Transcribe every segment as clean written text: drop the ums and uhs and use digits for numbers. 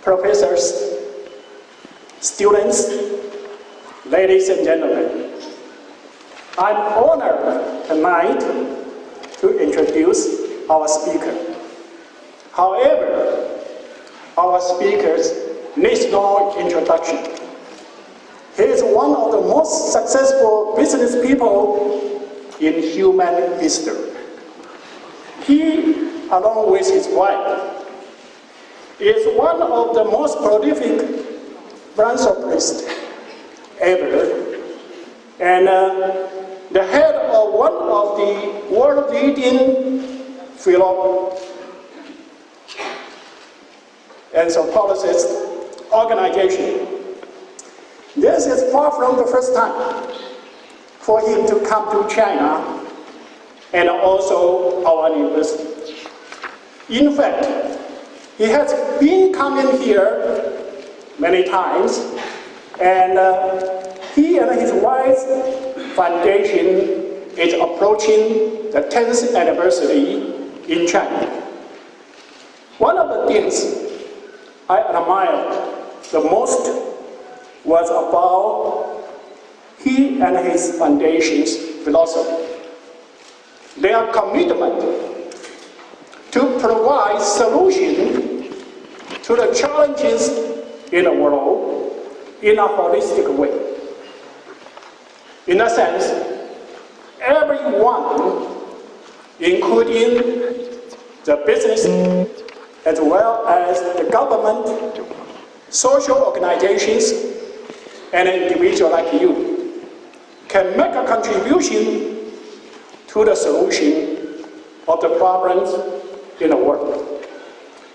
professors, students, ladies and gentlemen, I'm honored tonight to introduce our speaker. However, our speaker needs no introduction. He is one of the most successful business people in human history. He, along with his wife, is one of the most prolific philanthropists ever, and the head of one of the world-leading philanthropy and anthropologist organization. This is far from the first time for him to come to China and also our university. In fact, he has been coming here many times, and he and his wife's foundation is approaching the 10th anniversary in China. One of the things I admired the most was about he and his foundation's philosophy. Their commitment to provide solutions to the challenges in the world in a holistic way. In a sense, everyone, including the business as well as the government, social organizations, and an individual like you, can make a contribution to the solution of the problems in the world.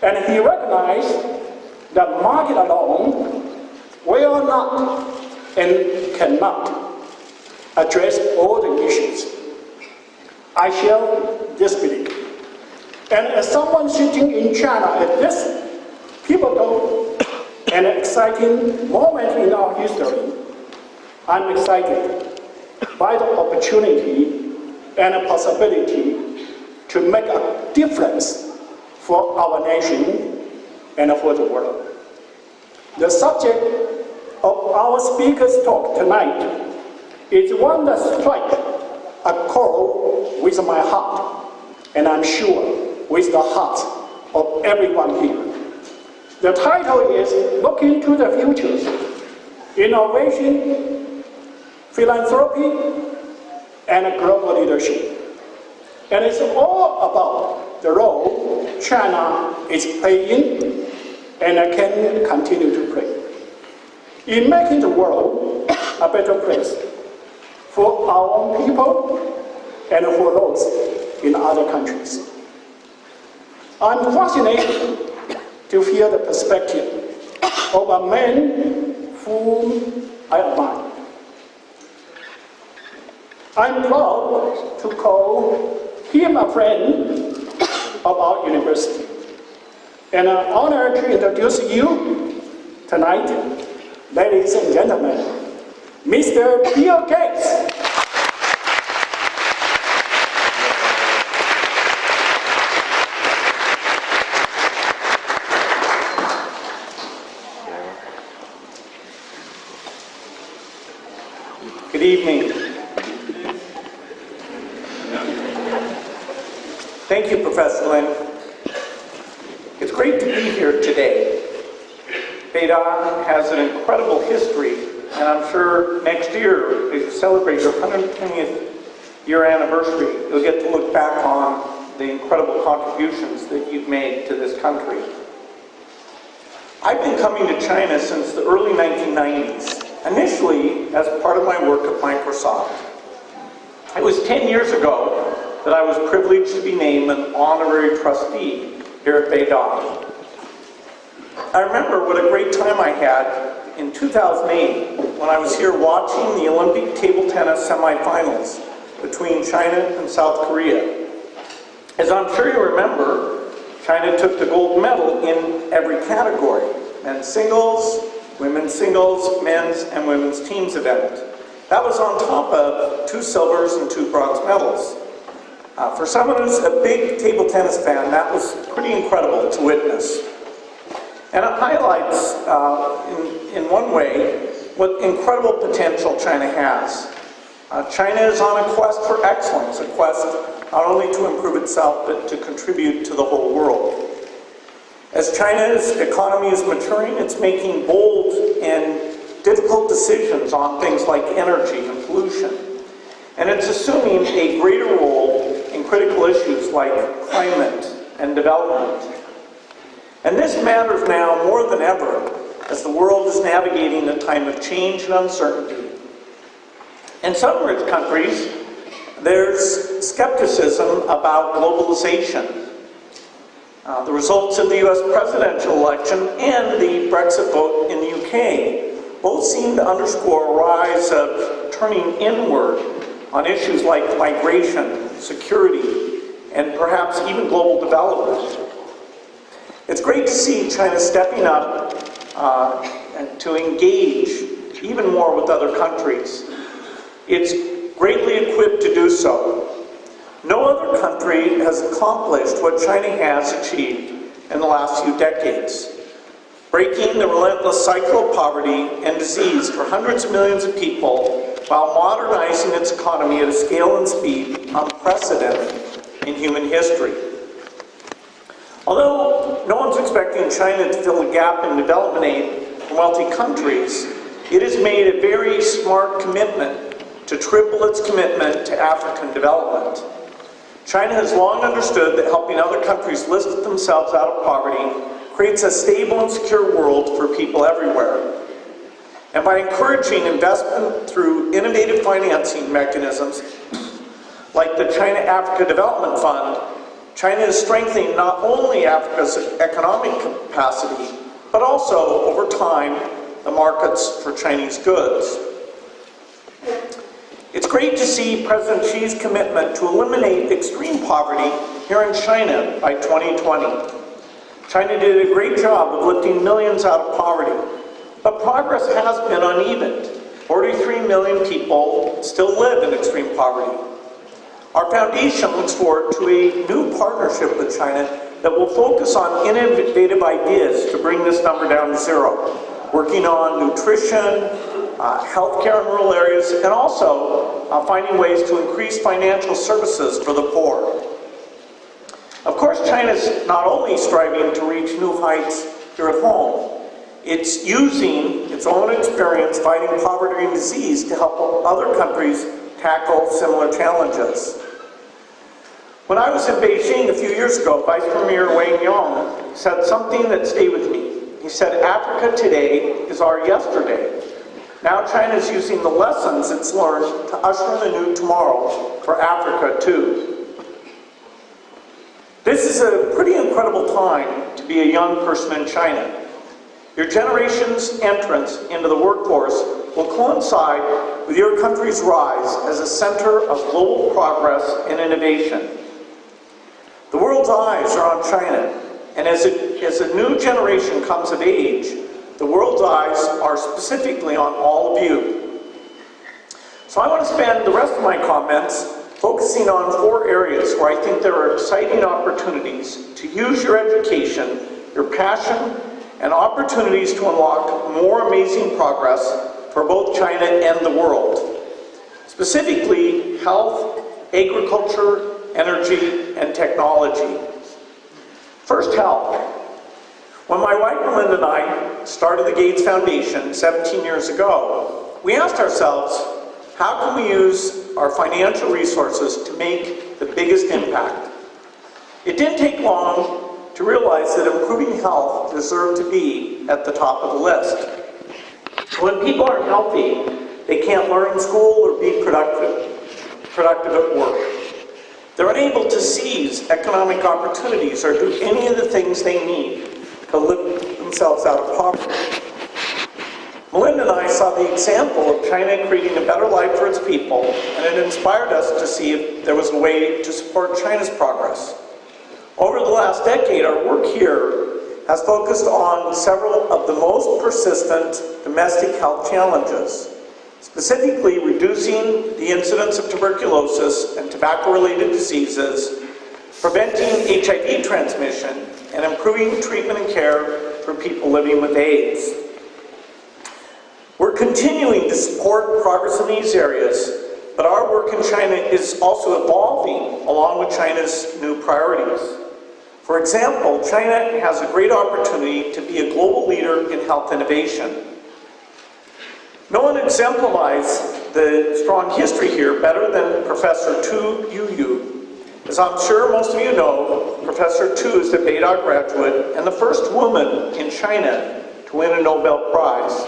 And he recognized that market alone will not and cannot address all the issues. I share this belief. And as someone sitting in China at this pivotal and exciting moment in our history, I'm excited by the opportunity and the possibility to make a difference for our nation and for the world. The subject of our speaker's talk tonight is one that strikes a chord with my heart, and I'm sure with the heart of everyone here. The title is Looking to the Future: Innovation, Philanthropy, and Global Leadership. And it's all about the role China is playing and can continue to play in making the world a better place for our own people and for those in other countries. I'm fascinated to hear the perspective of a man whom I admire. I'm proud to call him a friend of our university, and I'm honored to introduce you tonight, ladies and gentlemen, Mr. Bill Gates. Good evening. Thank you, Professor Lin. It's great to be here today. Beida has an incredible history, and I'm sure next year, as you celebrate your 120th year anniversary, you'll get to look back on the incredible contributions that you've made to this country. I've been coming to China since the early 1990s, initially as part of my work at Microsoft. It was 10 years ago that I was privileged to be named an honorary trustee here at Beida. I remember what a great time I had in 2008 when I was here watching the Olympic table tennis semifinals between China and South Korea. As I'm sure you remember, China took the gold medal in every category: men's singles, women's singles, men's and women's teams event. That was on top of 2 silvers and 2 bronze medals. For someone who's a big table tennis fan, that was pretty incredible to witness. And it highlights, in one way, what incredible potential China has. China is on a quest for excellence, a quest not only to improve itself, but to contribute to the whole world. As China's economy is maturing, it's making bold and difficult decisions on things like energy and pollution. And it's assuming a greater role in critical issues like climate and development. And this matters now more than ever as the world is navigating a time of change and uncertainty. In some rich countries, there's skepticism about globalization. The results of the US presidential election and the Brexit vote in the UK both seem to underscore a rise of turning inward on issues like migration, security, and perhaps even global development. It's great to see China stepping up and to engage even more with other countries. It's greatly equipped to do so. No other country has accomplished what China has achieved in the last few decades, breaking the relentless cycle of poverty and disease for hundreds of millions of people while modernizing its economy at a scale and speed unprecedented in human history. Although no one's expecting China to fill a gap in development aid from wealthy countries, it has made a very smart commitment to triple its commitment to African development. China has long understood that helping other countries lift themselves out of poverty creates a stable and secure world for people everywhere. And by encouraging investment through innovative financing mechanisms like the China-Africa Development Fund, China is strengthening not only Africa's economic capacity, but also, over time, the markets for Chinese goods. It's great to see President Xi's commitment to eliminate extreme poverty here in China by 2020. China did a great job of lifting millions out of poverty, but progress has been uneven. 43 million people still live in extreme poverty. Our foundation looks forward to a new partnership with China that will focus on innovative ideas to bring this number down to zero, working on nutrition, healthcare in rural areas, and also finding ways to increase financial services for the poor. Of course, China is not only striving to reach new heights here at home, it's using its own experience fighting poverty and disease to help other countries tackle similar challenges. When I was in Beijing a few years ago, Vice Premier Wang Yong said something that stayed with me. He said, "Africa today is our yesterday. Now China is using the lessons it's learned to usher in a new tomorrow for Africa too." This is a pretty incredible time to be a young person in China. Your generation's entrance into the workforce will coincide with your country's rise as a center of global progress and innovation. The world's eyes are on China, and as a new generation comes of age, the world's eyes are specifically on all of you. So I want to spend the rest of my comments focusing on 4 areas where I think there are exciting opportunities to use your education, your passion, and opportunities to unlock more amazing progress for both China and the world. Specifically, health, agriculture, energy, and technology. First, health. When my wife Melinda and I started the Gates Foundation 17 years ago, we asked ourselves, how can we use our financial resources to make the biggest impact? It didn't take long to realize that improving health deserved to be at the top of the list. When people aren't healthy, they can't learn in school or be productive at work. They're unable to seize economic opportunities or do any of the things they need to lift themselves out of poverty. Melinda and I saw the example of China creating a better life for its people, and it inspired us to see if there was a way to support China's progress. Over the last decade, our work here has focused on several of the most persistent domestic health challenges, specifically reducing the incidence of tuberculosis and tobacco-related diseases, preventing HIV transmission, and improving treatment and care for people living with AIDS. We're continuing to support progress in these areas, but our work in China is also evolving along with China's new priorities. For example, China has a great opportunity to be a global leader in health innovation. No one exemplifies the strong history here better than Professor Tu Youyou. As I'm sure most of you know, Professor Tu is a Beida graduate and the first woman in China to win a Nobel Prize.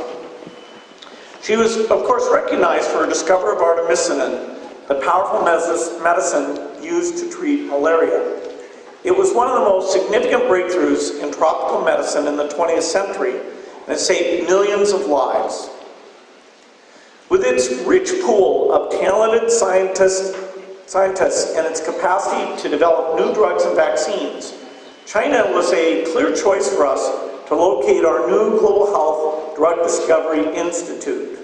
She was, of course, recognized for her discovery of artemisinin, the powerful medicine used to treat malaria. It was one of the most significant breakthroughs in tropical medicine in the 20th century, and it saved millions of lives. With its rich pool of talented scientists and its capacity to develop new drugs and vaccines, China was a clear choice for us to locate our new Global Health Drug Discovery Institute.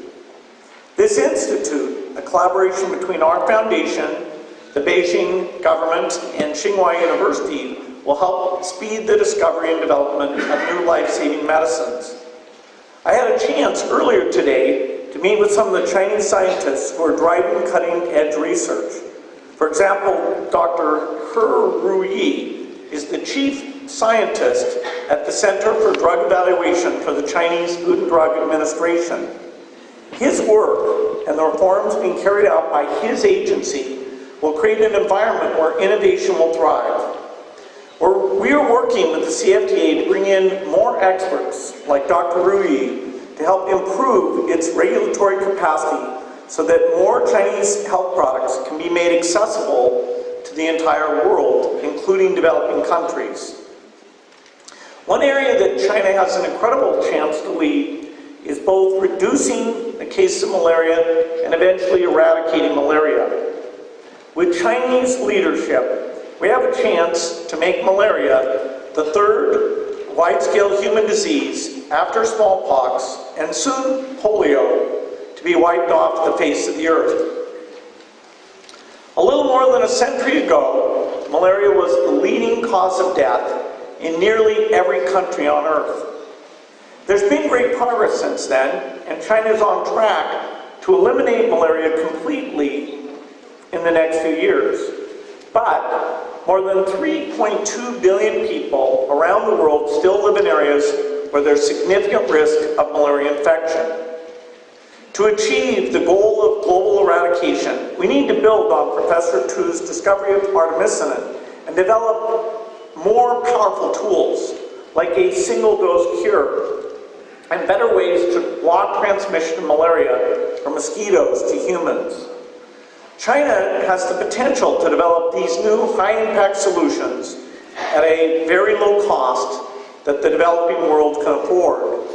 This institute, a collaboration between our foundation, the Beijing government, and Tsinghua University, will help speed the discovery and development of new life-saving medicines. I had a chance earlier today to meet with some of the Chinese scientists who are driving cutting-edge research. For example, Dr. He Ruyi is the chief scientist at the Center for Drug Evaluation for the Chinese Food and Drug Administration. His work and the reforms being carried out by his agency will create an environment where innovation will thrive. We are working with the CFDA to bring in more experts like Dr. Ruyi to help improve its regulatory capacity so that more Chinese health products can be made accessible to the entire world, including developing countries. One area that China has an incredible chance to lead is both reducing the cases of malaria and eventually eradicating malaria. With Chinese leadership, we have a chance to make malaria the third wide-scale human disease after smallpox and soon polio to be wiped off the face of the earth. A little more than a century ago, malaria was the leading cause of death in nearly every country on earth. There's been great progress since then, and China is on track to eliminate malaria completely in the next few years. But more than 3.2 billion people around the world still live in areas where there's significant risk of malaria infection. To achieve the goal of global eradication, we need to build on Professor Tu's discovery of artemisinin and develop more powerful tools like a single-dose cure and better ways to block transmission of malaria from mosquitoes to humans. China has the potential to develop these new high-impact solutions at a very low cost that the developing world can afford.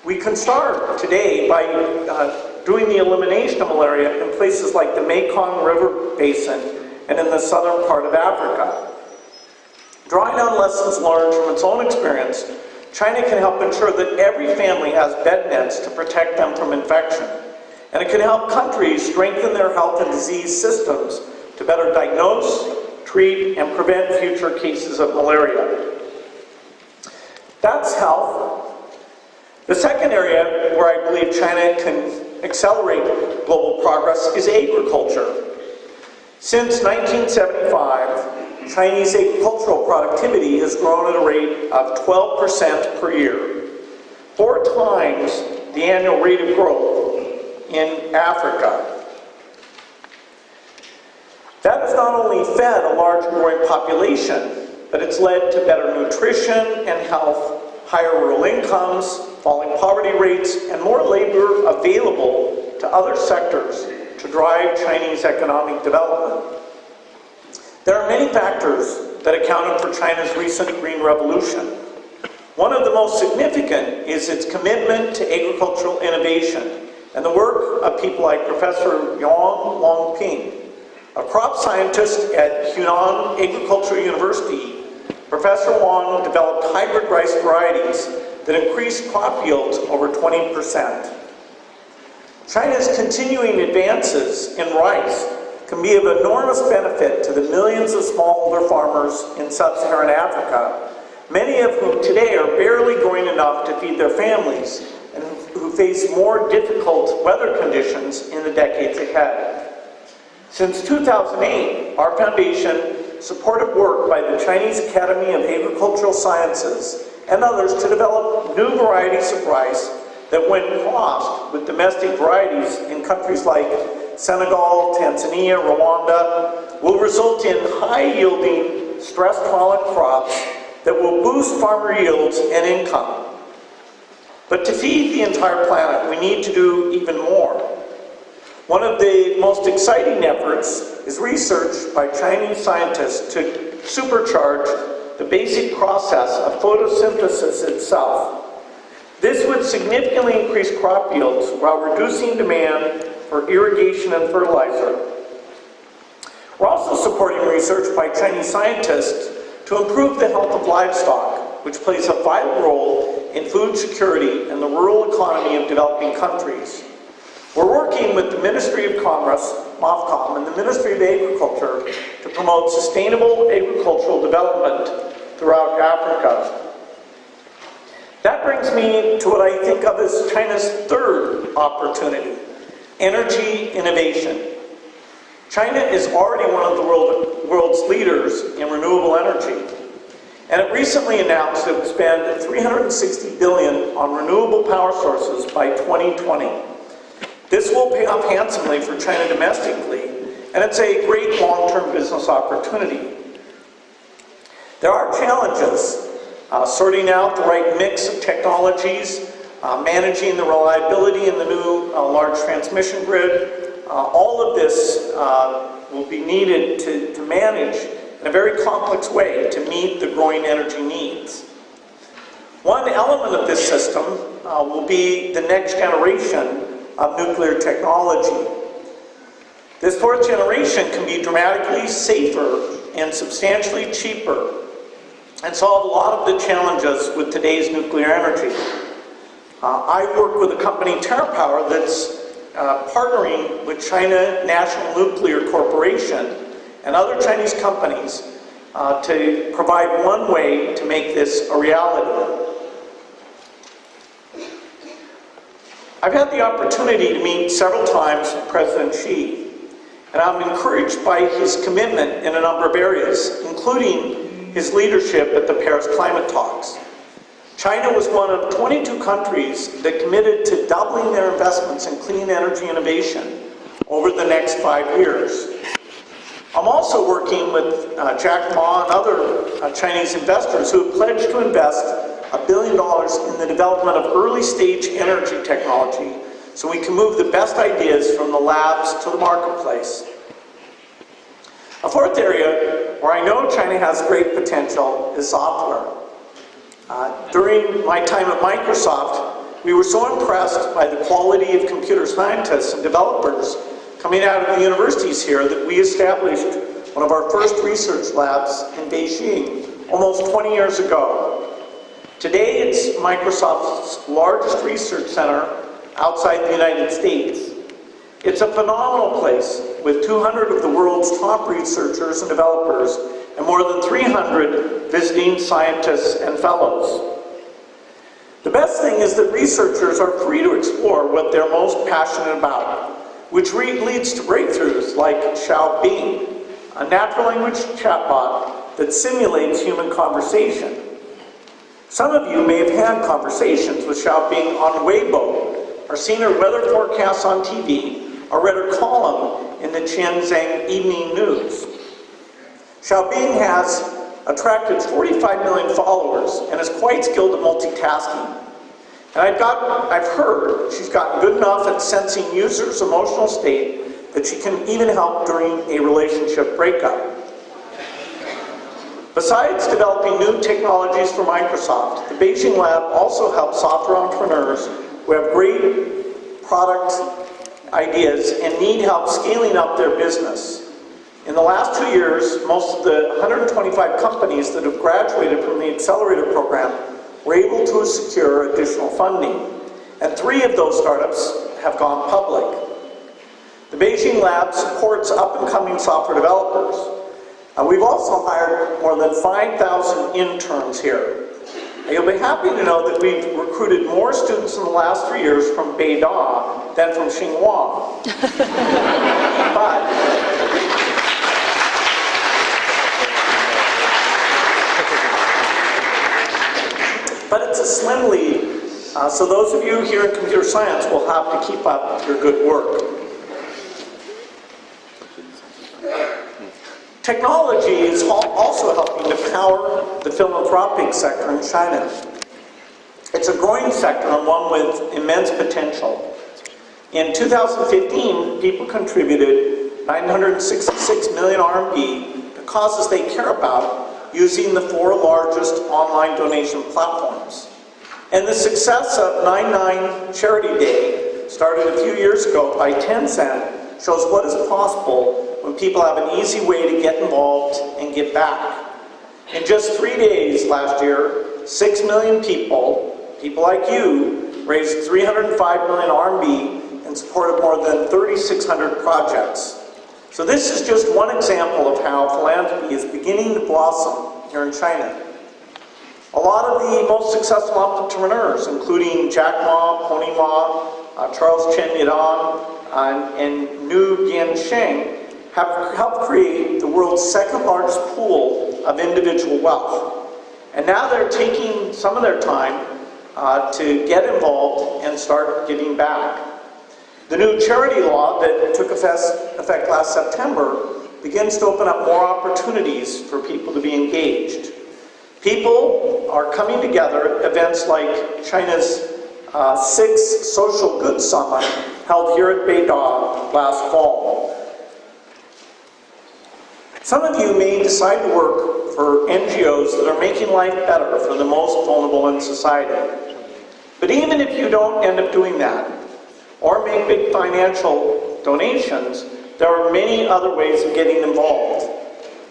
We can start today by doing the elimination of malaria in places like the Mekong River Basin and in the southern part of Africa. Drawing on lessons learned from its own experience, China can help ensure that every family has bed nets to protect them from infection. And it can help countries strengthen their health and disease systems to better diagnose, treat, and prevent future cases of malaria. That's health. The second area where I believe China can accelerate global progress is agriculture. Since 1975, Chinese agricultural productivity has grown at a rate of 12% per year, 4 times the annual rate of growth in Africa. That has not only fed a large and growing population, but it's led to better nutrition and health, higher rural incomes, falling poverty rates, and more labor available to other sectors to drive Chinese economic development. There are many factors that accounted for China's recent Green Revolution. One of the most significant is its commitment to agricultural innovation and the work of people like Professor Yang Longping, a crop scientist at Hunan Agricultural University. Professor Wang developed hybrid rice varieties that increased crop yields over 20%. China's continuing advances in rice can be of enormous benefit to the millions of smallholder farmers in sub-Saharan Africa, many of whom today are barely growing enough to feed their families and who face more difficult weather conditions in the decades ahead. Since 2008, our foundation supported work by the Chinese Academy of Agricultural Sciences and others to develop new varieties of rice that, when crossed with domestic varieties in countries like Senegal, Tanzania, Rwanda, will result in high-yielding, stress-tolerant crops that will boost farmer yields and income. But to feed the entire planet, we need to do even more. One of the most exciting efforts is research by Chinese scientists to supercharge the basic process of photosynthesis itself. This would significantly increase crop yields while reducing demand for irrigation and fertilizer. We're also supporting research by Chinese scientists to improve the health of livestock, which plays a vital role in food security and the rural economy of developing countries. We're working with the Ministry of Commerce, MOFCOM, and the Ministry of Agriculture to promote sustainable agricultural development throughout Africa. That brings me to what I think of as China's third opportunity, energy innovation. China is already one of the world's leaders in renewable energy, and it recently announced it would spend $360 billion on renewable power sources by 2020. This will pay off handsomely for China domestically, and it's a great long-term business opportunity. There are challenges. Sorting out the right mix of technologies, managing the reliability in the new large transmission grid. All of this will be needed to manage in a very complex way to meet the growing energy needs. One element of this system will be the next generation of nuclear technology. This fourth generation can be dramatically safer and substantially cheaper and solve a lot of the challenges with today's nuclear energy. I work with a company, TerraPower, that's partnering with China National Nuclear Corporation and other Chinese companies to provide one way to make this a reality. I've had the opportunity to meet several times with President Xi, and I'm encouraged by his commitment in a number of areas, including his leadership at the Paris climate talks. China was one of 22 countries that committed to doubling their investments in clean energy innovation over the next 5 years. I'm also working with Jack Ma and other Chinese investors who have pledged to invest $1 billion in the development of early-stage energy technology so we can move the best ideas from the labs to the marketplace. A fourth area where I know China has great potential is software. During my time at Microsoft, we were so impressed by the quality of computer scientists and developers coming out of the universities here that we established one of our first research labs in Beijing almost 20 years ago. Today, it's Microsoft's largest research center outside the United States. It's a phenomenal place with 200 of the world's top researchers and developers and more than 300 visiting scientists and fellows. The best thing is that researchers are free to explore what they're most passionate about, which leads to breakthroughs like Xiaobing, a natural language chatbot that simulates human conversation. Some of you may have had conversations with Xiaobing on Weibo, or seen her weather forecasts on TV, or read her column in the Shenzhen Evening News. Xiaobing has attracted 45 million followers and is quite skilled at multitasking. And I've heard she's gotten good enough at sensing users' emotional state that she can even help during a relationship breakup. Besides developing new technologies for Microsoft, the Beijing lab also helps software entrepreneurs who have great product ideas and need help scaling up their business. In the last 2 years, most of the 125 companies that have graduated from the accelerator program were able to secure additional funding, and 3 of those startups have gone public. The Beijing lab supports up-and-coming software developers, We've also hired more than 5,000 interns here. You'll be happy to know that we've recruited more students in the last 3 years from Beida than from Tsinghua. But it's a slim lead, so those of you here in computer science will have to keep up your good work. Technology is also helping to power the philanthropic sector in China. It's a growing sector and one with immense potential. In 2015, people contributed 966 million RMB to causes they care about using the 4 largest online donation platforms. And the success of 9/9 Charity Day, started a few years ago by Tencent, shows what is possible when people have an easy way to get involved and give back. In just 3 days last year, 6 million people like you, raised 305 million RMB in support of more than 3,600 projects. So this is just one example of how philanthropy is beginning to blossom here in China. A lot of the most successful entrepreneurs, including Jack Ma, Pony Ma, Charles Chen Yadong, and Nu Yansheng, have helped create the world's 2nd largest pool of individual wealth. And now they're taking some of their time to get involved and start giving back. The new charity law that took effect last September begins to open up more opportunities for people to be engaged. People are coming together at events like China's 6th Social Good Summit held here at Beida last fall. Some of you may decide to work for NGOs that are making life better for the most vulnerable in society. But even if you don't end up doing that, or make big financial donations, there are many other ways of getting involved.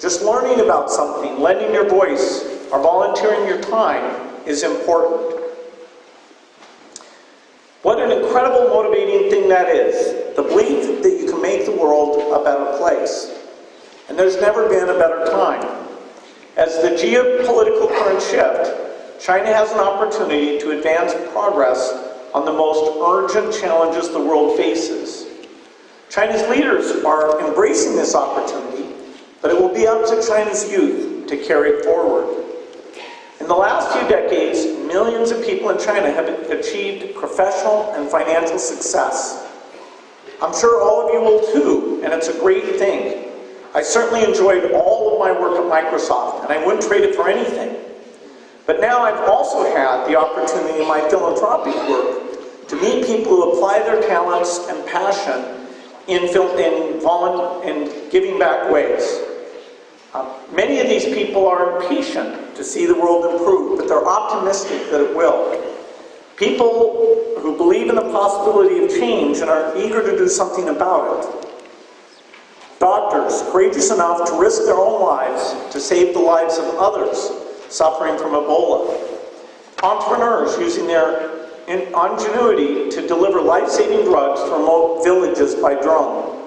Just learning about something, lending your voice, or volunteering your time is important. What an incredible motivating thing that is, the belief that you can make the world a better place. And there's never been a better time. As the geopolitical current shift, China has an opportunity to advance progress on the most urgent challenges the world faces. China's leaders are embracing this opportunity, but it will be up to China's youth to carry it forward. In the last few decades, millions of people in China have achieved professional and financial success. I'm sure all of you will too, and it's a great thing. I certainly enjoyed all of my work at Microsoft, and I wouldn't trade it for anything. But now I've also had the opportunity in my philanthropic work to meet people who apply their talents and passion in giving back ways. Many of these people are impatient to see the world improve, but they're optimistic that it will. People who believe in the possibility of change and are eager to do something about it. Doctors courageous enough to risk their own lives to save the lives of others suffering from Ebola. Entrepreneurs using their ingenuity to deliver life-saving drugs to remote villages by drone.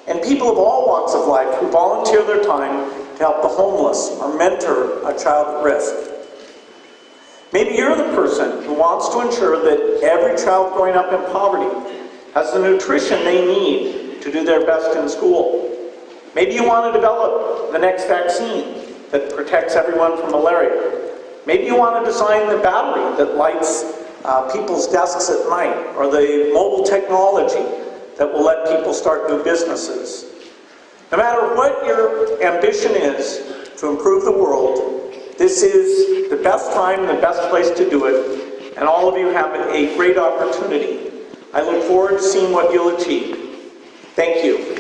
And people of all walks of life who volunteer their time to help the homeless or mentor a child at risk. Maybe you're the person who wants to ensure that every child growing up in poverty has the nutrition they need to do their best in school. Maybe you want to develop the next vaccine that protects everyone from malaria. Maybe you want to design the battery that lights people's desks at night, or the mobile technology that will let people start new businesses. No matter what your ambition is to improve the world, this is the best time, the best place to do it, and all of you have a great opportunity. I look forward to seeing what you'll achieve. Thank you.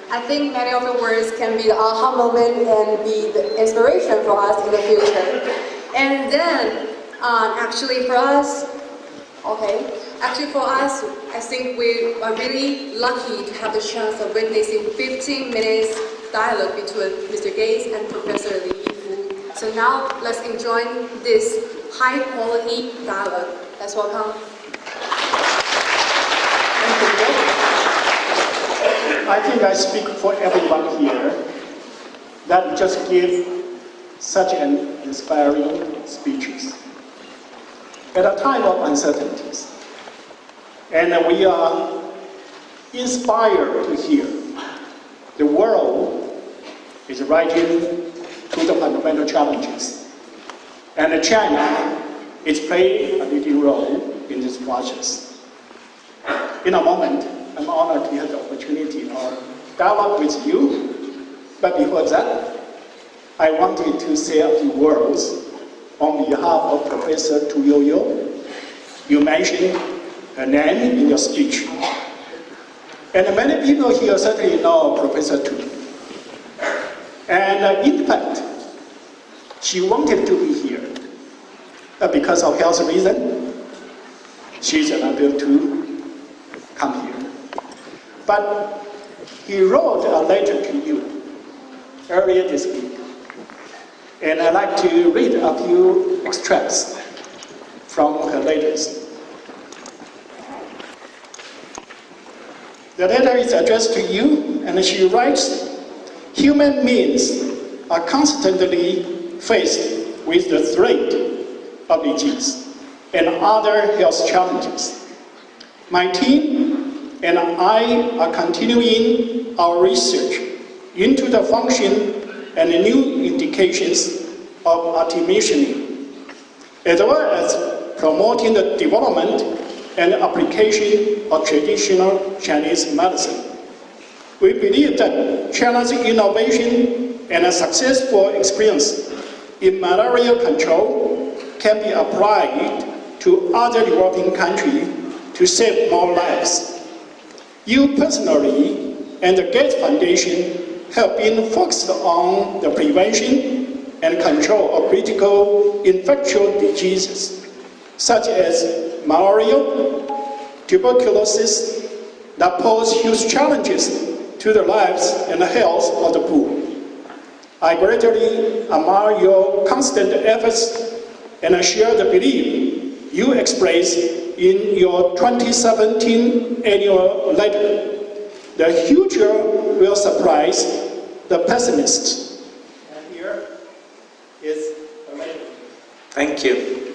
I think many of the words can be the aha moment and be the inspiration for us in the future. And then, actually for us, I think we are really lucky to have the chance of witnessing 15 minutes dialogue between Mr. Gates and Professor Li. So now let's enjoy this high quality dialogue. Let's welcome. I think I speak for everyone here that just give such an inspiring speeches at a time of uncertainties. And we are inspired to hear the world is rising to the fundamental challenges. And China is playing a leading role in this process. In a moment, I'm honored to have the opportunity of dialogue with you. But before that, I wanted to say a few words on behalf of Professor Tu Youyou. You mentioned her name in your speech. And many people here certainly know Professor Tu. And in fact, she wanted to be here. Because of health reason, she's unable to come here. But he wrote a letter to you earlier this week. And I'd like to read a few extracts from her letters. The letter is addressed to you, and she writes, human beings are constantly faced with the threat of disease and other health challenges. My team and I are continuing our research into the function and new indications of artemisinin, as well as promoting the development and application of traditional Chinese medicine. We believe that China's innovation and a successful experience in malaria control can be applied to other developing countries to save more lives. You personally and the Gates Foundation have been focused on the prevention and control of critical infectious diseases, such as malaria, tuberculosis, that pose huge challenges to the lives and the health of the poor. I greatly admire your constant efforts and I share the belief you expressed in your 2017 annual letter. The future will surprise the pessimists. And here is the letter. Thank you.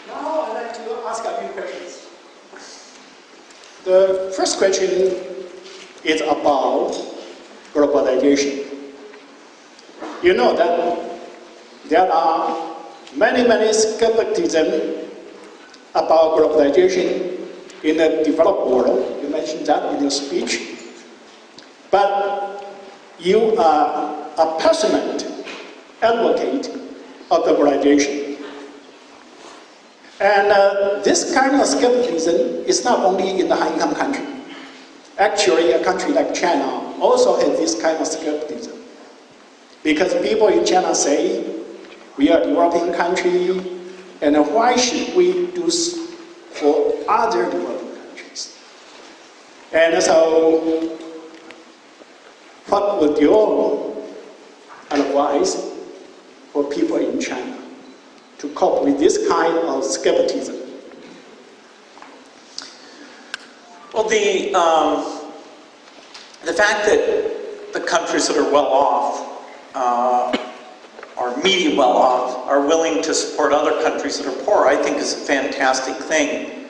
Now I'd like to ask a few questions. The first question is about globalization. You know that there are many skepticism about globalization in the developed world. You mentioned that in your speech. But you are a passionate advocate of globalization. And this kind of skepticism is not only in the high-income country. Actually, a country like China also has this kind of skepticism. Because people in China say, we are a developing country, and why should we do for other developing countries? And so, what would your advice for people in China to cope with this kind of skepticism? Well, the fact that the countries that are well off, or medium well off, are willing to support other countries that are poor, I think is a fantastic thing.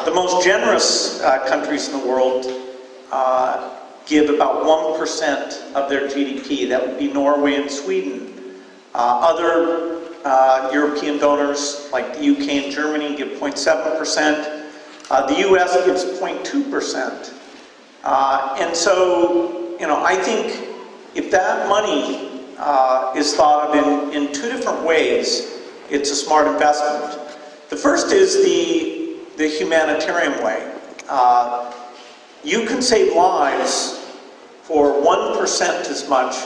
The most generous countries in the world give about 1% of their GDP. That would be Norway and Sweden. Other European donors like the UK and Germany give 0.7%. The US gives 0.2%. And so, you know, I think if that money is thought of in two different ways, it's a smart investment. The first is the humanitarian way. You can save lives for 1% as much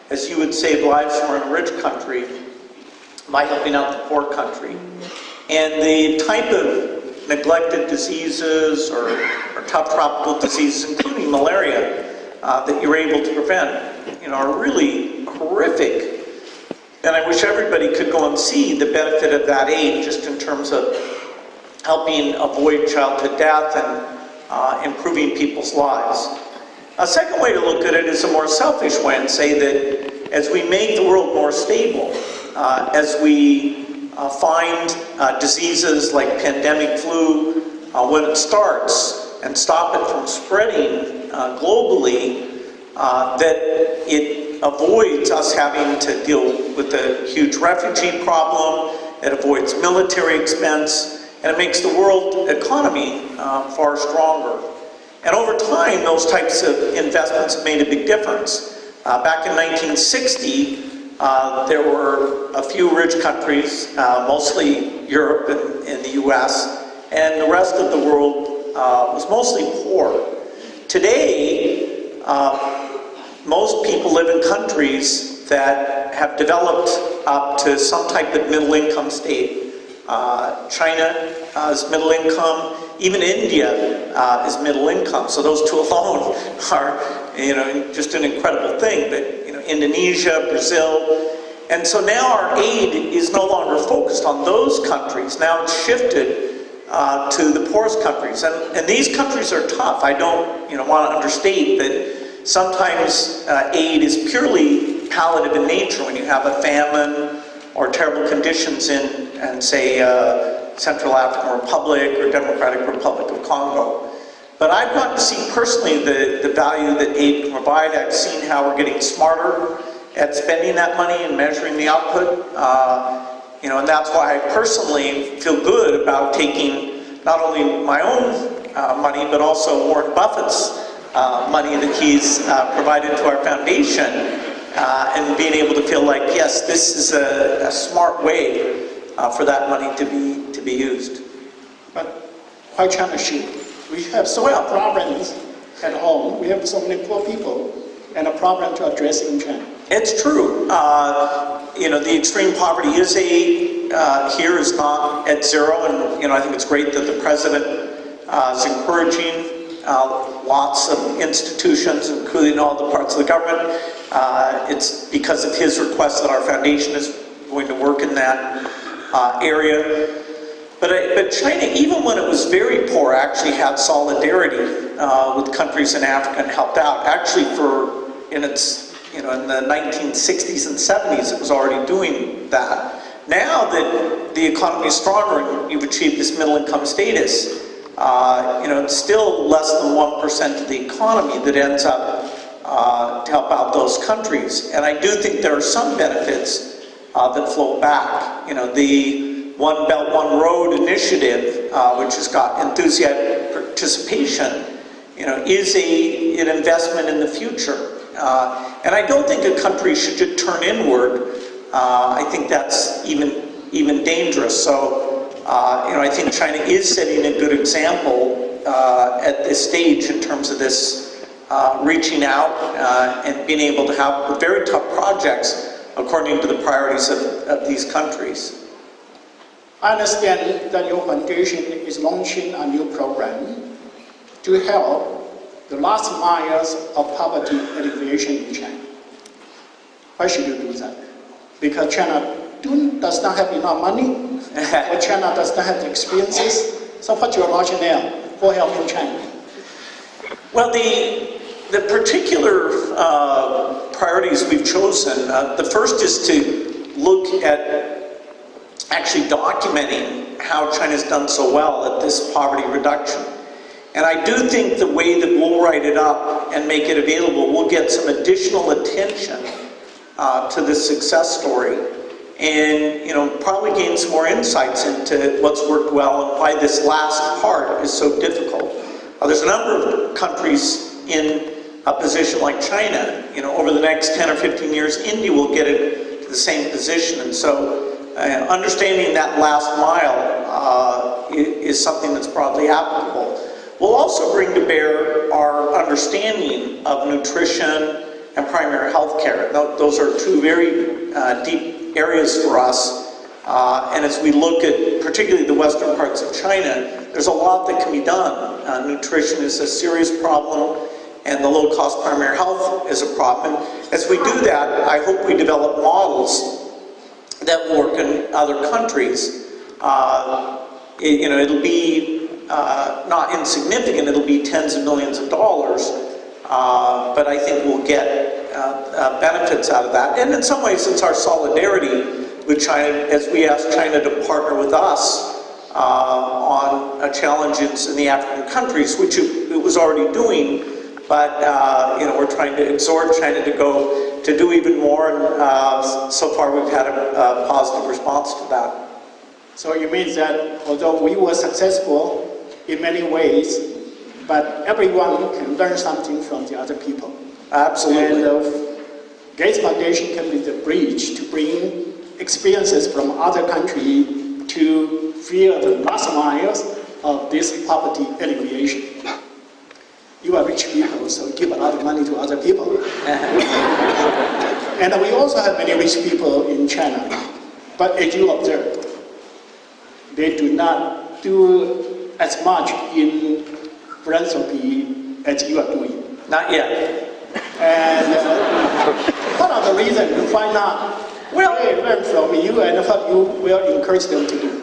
as you would save lives for a rich country by helping out the poor country. And the type of neglected diseases or tough tropical diseases, including malaria, that you're able to prevent. You are really horrific. And I wish everybody could go and see the benefit of that aid, just in terms of helping avoid childhood death and improving people's lives. A second way to look at it is a more selfish way and say that as we make the world more stable, as we find diseases like pandemic flu when it starts and stop it from spreading globally, that it avoids us having to deal with a huge refugee problem, it avoids military expense, and it makes the world economy far stronger. And over time, those types of investments have made a big difference. Back in 1960, there were a few rich countries, mostly Europe and the US, and the rest of the world was mostly poor. Today, most people live in countries that have developed up to some type of middle income state. China is middle income. Even India is middle income. So those two alone are, just an incredible thing. But Indonesia, Brazil, and so now our aid is no longer focused on those countries. Now it's shifted to the poorest countries, and these countries are tough. I don't, want to understate that sometimes aid is purely palliative in nature. When you have a famine or terrible conditions in say, Central African Republic or Democratic Republic of Congo. But I've gotten to see personally the value that aid can provide. I've seen how we're getting smarter at spending that money and measuring the output. And that's why I personally feel good about taking not only my own money, but also Warren Buffett's money that he's provided to our foundation, and being able to feel like, yes, this is a smart way for that money to be used. But why China should? We have so many problems at home. We have so many poor people, and a problem to address in China. It's true. The extreme poverty is here is not at zero, and I think it's great that the president is encouraging lots of institutions, including all the parts of the government. It's because of his request that our foundation is going to work in that area. But China, even when it was very poor, actually had solidarity with countries in Africa and helped out. Actually, in the 1960s and 70s, it was already doing that. Now that the economy is stronger and you've achieved this middle-income status, it's still less than 1% of the economy that ends up to help out those countries. And I do think there are some benefits that flow back. The One Belt, One Road initiative, which has got enthusiastic participation, is an investment in the future. And I don't think a country should just turn inward. I think that's even dangerous. So, I think China is setting a good example at this stage in terms of this reaching out and being able to have very tough projects according to the priorities of these countries. I understand that your foundation is launching a new program to help the last miles of poverty alleviation in China. Why should you do that? Because China does not have enough money, or China does not have the experiences. So what's your rationale for helping China? Well, the particular priorities we've chosen, the first is to look at actually documenting how China's done so well at this poverty reduction. And I do think the way that we'll write it up and make it available will get some additional attention to this success story, and probably gain some more insights into what's worked well and why this last part is so difficult. There's a number of countries in a position like China. Over the next 10 or 15 years, India will get it to the same position, and so understanding that last mile is something that's broadly applicable. We'll also bring to bear our understanding of nutrition and primary health care. Those are two very deep areas for us. And as we look at particularly the western parts of China, there's a lot that can be done. Nutrition is a serious problem, and the low-cost primary health is a problem. And as we do that, I hope we develop models that work in other countries. It'll be not insignificant, it'll be tens of millions of dollars, but I think we'll get benefits out of that. And in some ways, it's our solidarity with China, as we ask China to partner with us on challenges in the African countries, which it was already doing, but we're trying to exhort China to do even more, and so far we've had a positive response to that. So it means that although we were successful in many ways, but everyone can learn something from the other people. Absolutely. And Gates Foundation can be the bridge to bring experiences from other countries to fill the last miles of this poverty alleviation. You are rich people, so give a lot of money to other people. And we also have many rich people in China, but as you observe, they do not do as much in philanthropy as you are doing. Not yet. And what are the reasons you find out? Well, they learn from you, and what you will encourage them to do.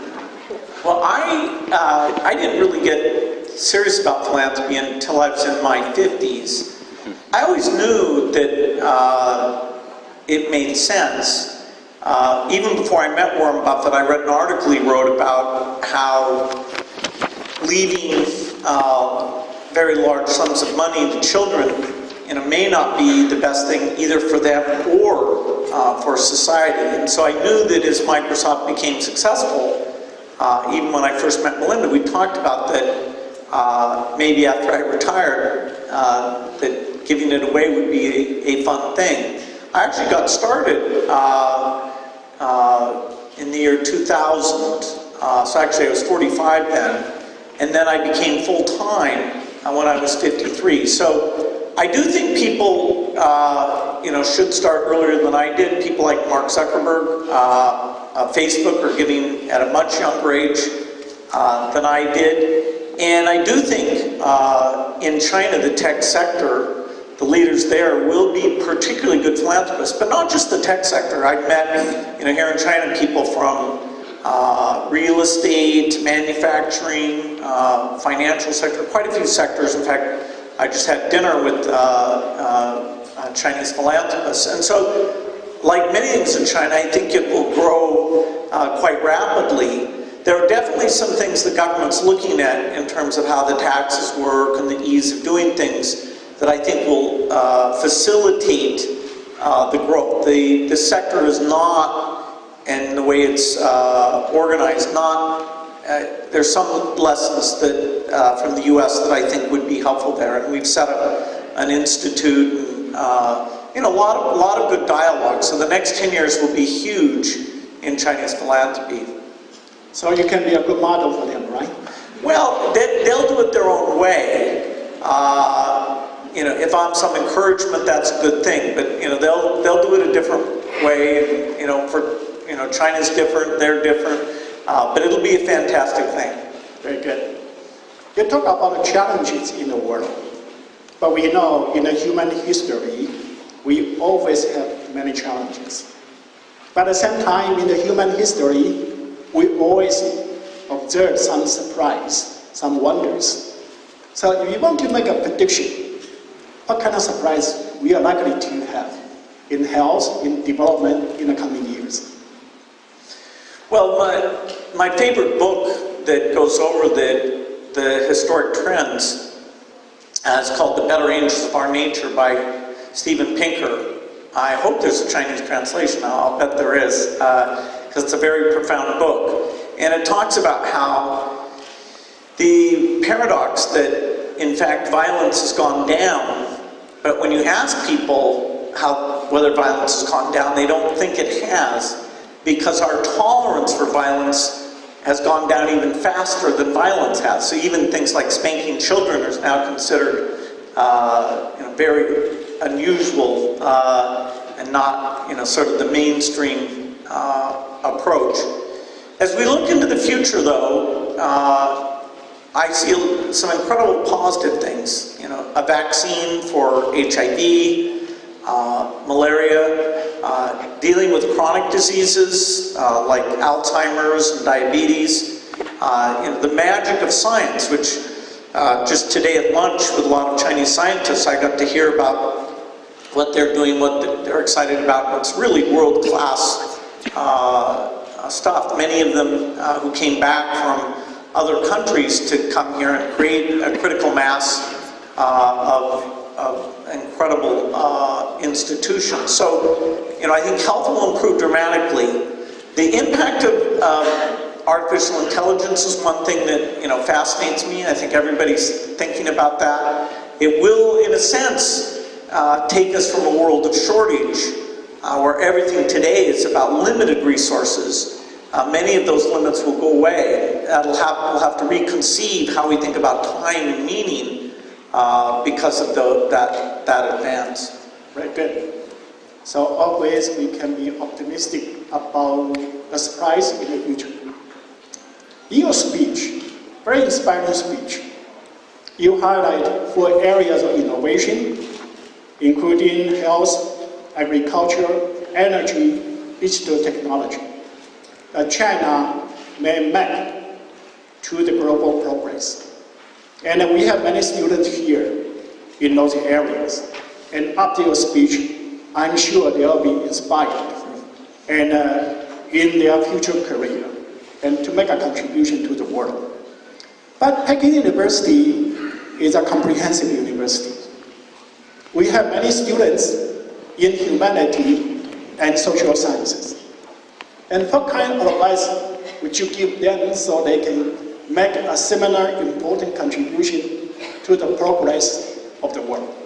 Well, I didn't really get serious about philanthropy until I was in my 50s. I always knew that it made sense. Even before I met Warren Buffett, I read an article he wrote about how leaving very large sums of money to children may not be the best thing either for them or for society. And so I knew that as Microsoft became successful, even when I first met Melinda, we talked about that maybe after I retired, that giving it away would be a fun thing. I actually got started in the year 2000, so actually I was 45 then, and then I became full-time when I was 53. So I do think people should start earlier than I did. People like Mark Zuckerberg, Facebook are giving at a much younger age than I did. And I do think in China, the tech sector, the leaders there will be particularly good philanthropists, but not just the tech sector. I've met, here in China, people from real estate, manufacturing, financial sector, quite a few sectors. In fact, I just had dinner with Chinese philanthropists. And so, like many things in China, I think it will grow quite rapidly. There are definitely some things the government's looking at in terms of how the taxes work and the ease of doing things that I think will facilitate the growth. The sector is not, and the way it's organized, there's some lessons that from the U.S. that I think would be helpful there, and we've set up an institute and a lot of good dialogue. So the next 10 years will be huge in Chinese philanthropy. So you can be a good model for them, right? Well, they'll do it their own way. If I'm some encouragement, that's a good thing. But they'll do it a different way. And China's different, they're different. But it'll be a fantastic thing. Very good. You talk about the challenges in the world, but we know in the human history, we always have many challenges. But at the same time, in the human history, we always observe some surprise, some wonders. So if you want to make a prediction, what kind of surprise we are likely to have in health, in development in the coming years? Well, my favorite book that goes over the historic trends is called The Better Angels of Our Nature by Steven Pinker. I hope there's a Chinese translation. I'll bet there is, because it's a very profound book. And it talks about how the paradox that, in fact, violence has gone down, but when you ask people whether violence has gone down, they don't think it has, because our tolerance for violence has gone down even faster than violence has. So even things like spanking children is now considered very unusual and not sort of the mainstream approach. As we look into the future, though, I see some incredible positive things. a vaccine for HIV, malaria, dealing with chronic diseases like Alzheimer's and diabetes. The magic of science, which just today at lunch with a lot of Chinese scientists, I got to hear about what they're doing, what they're excited about. It's really world-class stuff. Many of them who came back from other countries to come here and create a critical mass of incredible institutions. So, I think health will improve dramatically. The impact of artificial intelligence is one thing that, fascinates me. I think everybody's thinking about that. It will, in a sense, take us from a world of shortage, where everything today is about limited resources. Many of those limits will go away. We'll have to reconceive how we think about time and meaning because of that advance. Very good. So always we can be optimistic about the surprise in the future. In your speech, very inspiring speech, you highlight 4 areas of innovation, including health, agriculture, energy, digital technology, that China may map to the global progress. And we have many students here in those areas. And after your speech, I'm sure they'll be inspired and in their future career and to make a contribution to the world. But Peking University is a comprehensive university. We have many students in humanity and social sciences. And what kind of advice would you give them so they can make a similar important contribution to the progress of the world?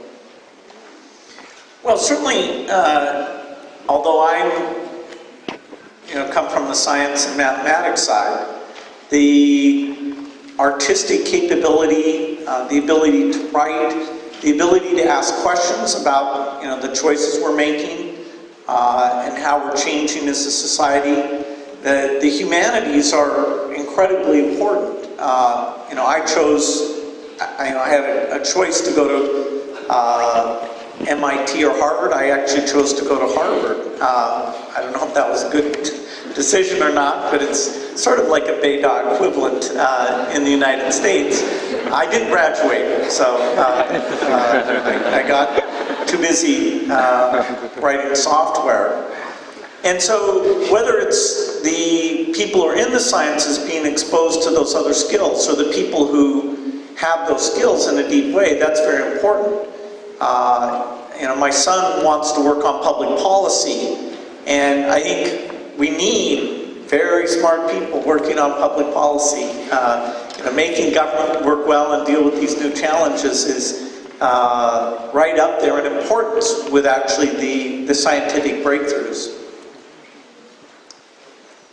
Well, certainly, although I come from the science and mathematics side, the artistic capability, the ability to write, the ability to ask questions about the choices we're making and how we're changing as a society. The humanities are incredibly important. I had a choice to go to MIT or Harvard. I actually chose to go to Harvard. I don't know if that was a good decision or not, but it's sort of like a Beta equivalent in the United States. I didn't graduate, so I got too busy writing software. And so whether it's the people who are in the sciences being exposed to those other skills, or the people who have those skills in a deep way, that's very important. My son wants to work on public policy, and I think we need very smart people working on public policy. Making government work well and deal with these new challenges is right up there in importance with actually the scientific breakthroughs.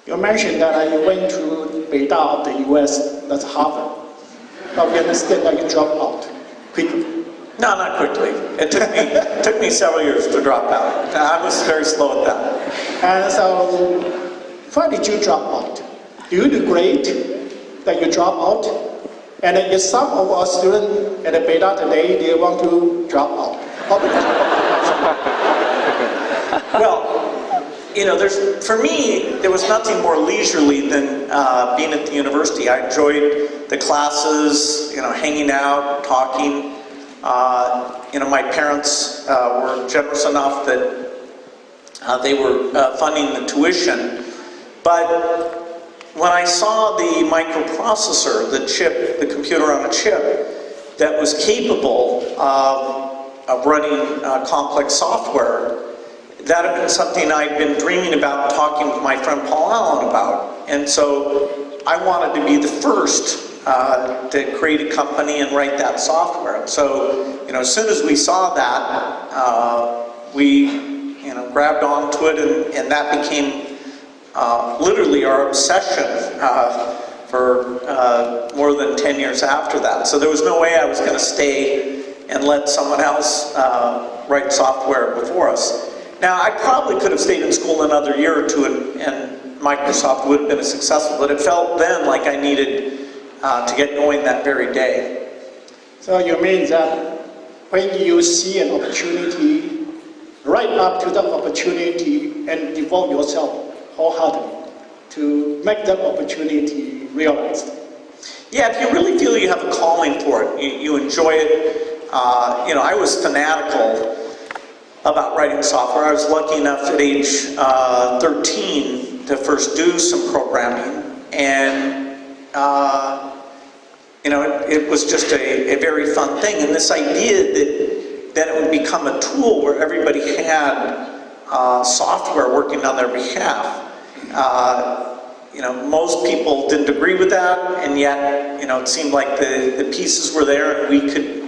You mentioned that you went to Beta of the US, that's Harvard. But we understand that you dropped out quickly. No, not quickly. It took me several years to drop out. I was very slow at that. And so, why did you drop out? Do you regret that you dropped out? And if some of our students at the Beta today, they want to drop out, well, for me, there was nothing more leisurely than being at the university. I enjoyed the classes, hanging out, talking. My parents were generous enough that they were funding the tuition. But when I saw the microprocessor, the chip, the computer on a chip, that was capable of running complex software, that had been something I'd been dreaming about, talking with my friend Paul Allen about. And so I wanted to be the first to create a company and write that software. So, as soon as we saw that, we, grabbed onto it, and that became literally our obsession for more than 10 years after that. So there was no way I was going to stay and let someone else write software before us. Now, I probably could have stayed in school another year or two, and Microsoft would have been successful, but it felt then like I needed to get going that very day. So you mean that when you see an opportunity, right up to that opportunity and devote yourself wholeheartedly to make that opportunity realized. Yeah, if you really feel you have a calling for it, you enjoy it. I was fanatical about writing software. I was lucky enough at age 13 to first do some programming, and it was just a very fun thing. And this idea that it would become a tool where everybody had software working on their behalf. Most people didn't agree with that, and yet, it seemed like the pieces were there and we could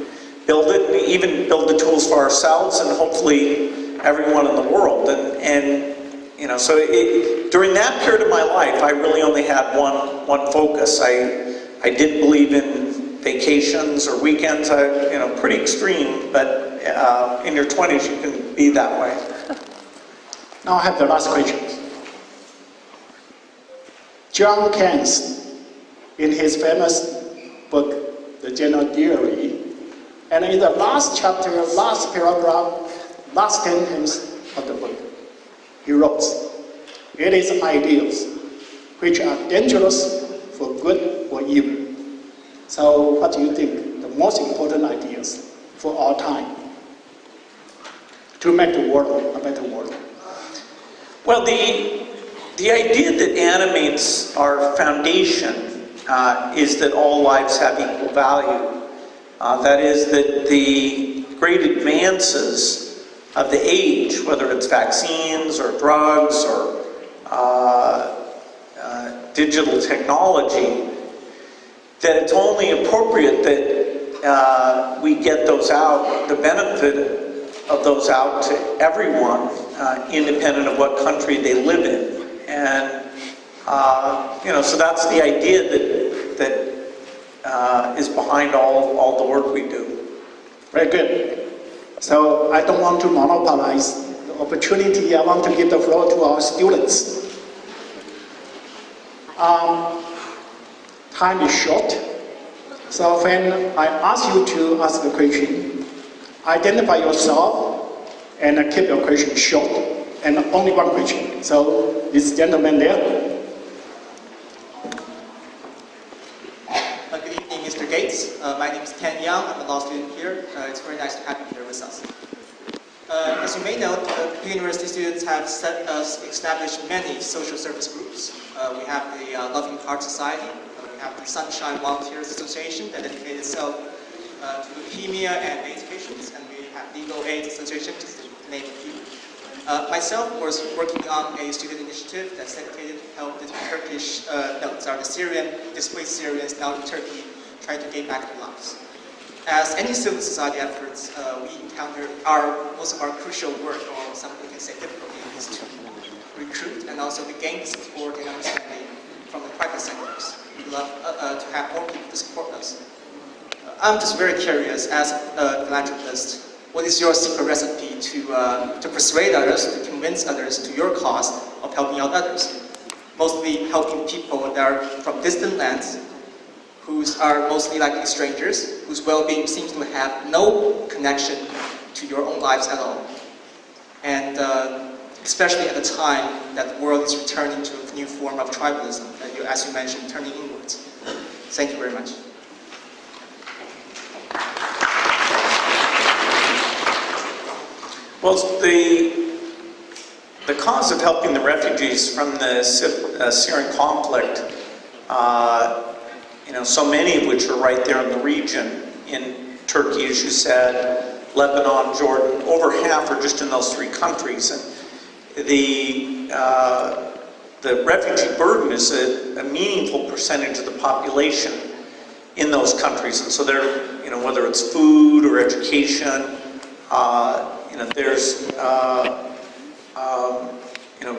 build it, and even build the tools for ourselves and hopefully everyone in the world. So during that period of my life, I really only had one focus. I didn't believe in vacations or weekends. Pretty extreme, but in your 20s you can be that way. Now I have the last question. John Keynes, in his famous book, The General Theory, and in the last chapter, last paragraph, last sentence of the book, he wrote, "It is ideals which are dangerous for good or evil." So what do you think the most important ideas for our time to make the world a better world? Well, the idea that animates our foundation is that all lives have equal value. That is, that the great advances of the age, whether it's vaccines or drugs or digital technology, that it's only appropriate that we get those out, the benefit of those out to everyone, independent of what country they live in. And so that's the idea that is behind all the work we do. Very good. So I don't want to monopolize the opportunity. I want to give the floor to our students. Time is short. So when I ask you to ask the question, identify yourself and keep your question short and only one question. So this gentleman there. Good evening, Mr. Gates. My name is Ken Young. I'm a law student here. It's very nice to have you here with us. As you may know, the university students have established many social service groups. We have the Loving Heart Society. We have the Sunshine Volunteers Association that dedicates itself to leukemia and AIDS patients, and we have Legal AIDS Association, just to name a few. Myself was working on a student initiative that's dedicated to help the the Syrian, displaced Syrians now in Turkey, trying to gain back their lives. As any civil society efforts, we encounter most of our crucial work, or some we can say difficulty, is to recruit and also to gain support and understanding from the private sectors. We'd love to have more people to support us. I'm just very curious, as a philanthropist, what is your secret recipe to persuade others, to convince others to your cause of helping out others? Mostly helping people that are from distant lands, who are mostly likely strangers, whose well-being seems to have no connection to your own lives at all. And especially at the time that the world is returning to a new form of tribalism, as you mentioned, turning inwards. Thank you very much. Well, the cause of helping the refugees from the Syrian conflict, so many of which are right there in the region, in Turkey, as you said, Lebanon, Jordan, over half are just in those three countries. And the refugee burden is a meaningful percentage of the population in those countries. And so they're, whether it's food or education, there's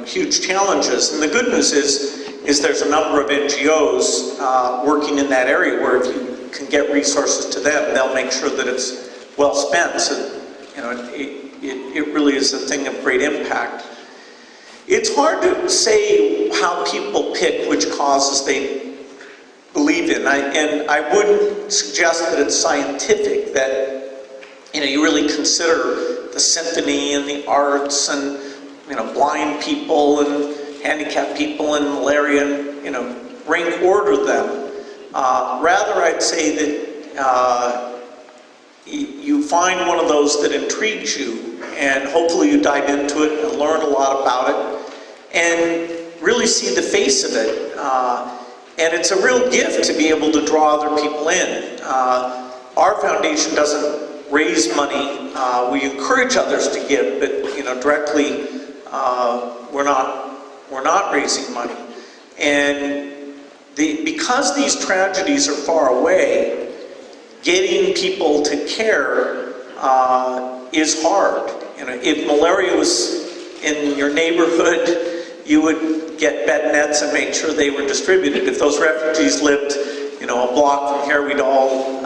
huge challenges. And the good news is there's a number of NGOs working in that area where if you can get resources to them, they'll make sure that it's well spent. So, it really is a thing of great impact. It's hard to say how people pick which causes they believe in. And I wouldn't suggest that it's scientific, that you really consider the symphony and the arts and, blind people and handicapped people and malaria and, rank order them. Rather, I'd say that you find one of those that intrigues you, and hopefully you dive into it and learn a lot about it, and really see the face of it. And it's a real gift to be able to draw other people in. Our foundation doesn't raise money. We encourage others to give, but directly we're not raising money. And because these tragedies are far away, getting people to care is hard. If malaria was in your neighborhood, you would get bed nets and make sure they were distributed. If those refugees lived, a block from here, we'd all,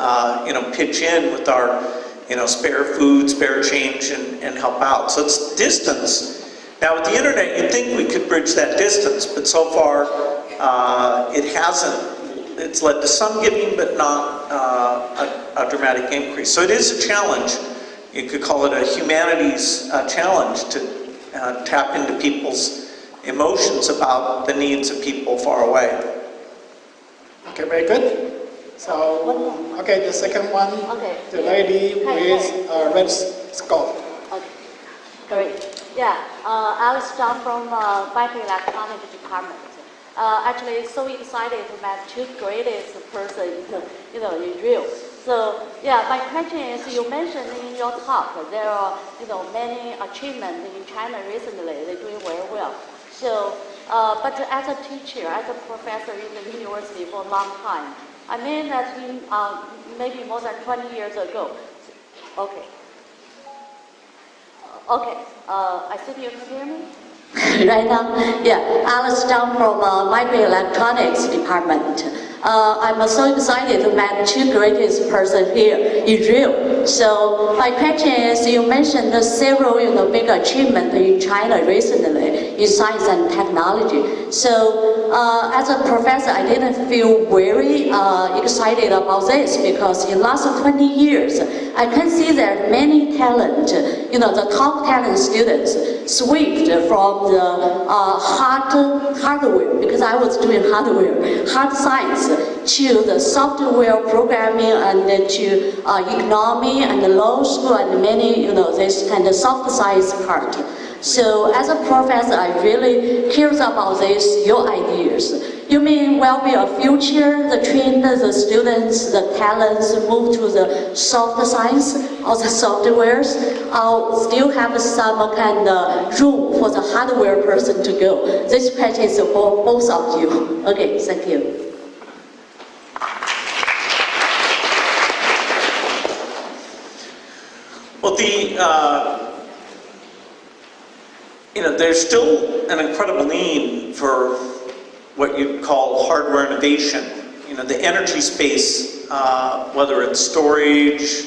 pitch in with our, spare food, spare change, and help out. So it's distance. Now with the internet, you'd think we could bridge that distance, but so far it hasn't. It's led to some giving, but not a dramatic increase. So it is a challenge. You could call it a humanities challenge to tap into people's emotions about the needs of people far away. Okay, very good. So, okay, the second one, the lady with red scarf. Okay, great. Yeah, Alice Zhang from Microelectronics Department. Actually, so excited to meet two greatest persons, in Israel. So, yeah, my question is, you mentioned in your talk there are, many achievements in China recently. They're doing very well. So, but as a teacher, as a professor in the university for a long time, I mean that in, maybe more than 20 years ago. Okay. Okay, I think you can hear me? Right now? Yeah, Alice Zhang from Microelectronics Department. I'm so excited to meet two greatest persons here, Israel. So my question is, you mentioned several big achievements in China recently in science and technology. So as a professor, I didn't feel very excited about this because in the last 20 years, I can see that many talent, the top talent students switched from the hardware, because I was doing hard science, to the software programming and to economy and the law school and many, this kind of soft science part. So as a professor, I really care about this, your ideas. You mean will be a future, the train the students, the talents move to the soft science or the softwares, or still have some kind of room for the hardware person to go? This question is for both of you. Okay, thank you. Well, there's still an incredible need for what you'd call hardware innovation. The energy space, whether it's storage,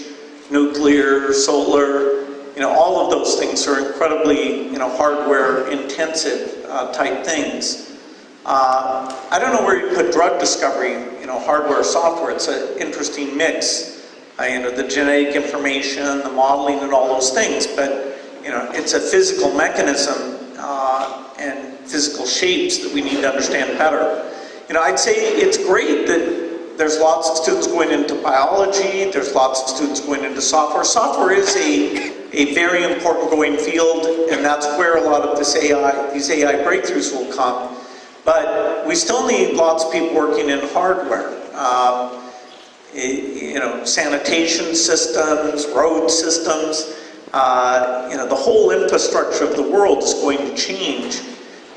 nuclear, solar, all of those things are incredibly, hardware intensive type things. I don't know where you put drug discovery, hardware, software. It's an interesting mix. The genetic information, the modeling, and all those things, but it's a physical mechanism and physical shapes that we need to understand better. I'd say it's great that there's lots of students going into biology, there's lots of students going into software. Software is a very important growing field, and that's where a lot of these AI breakthroughs will come. But we still need lots of people working in hardware. Sanitation systems, road systems, the whole infrastructure of the world is going to change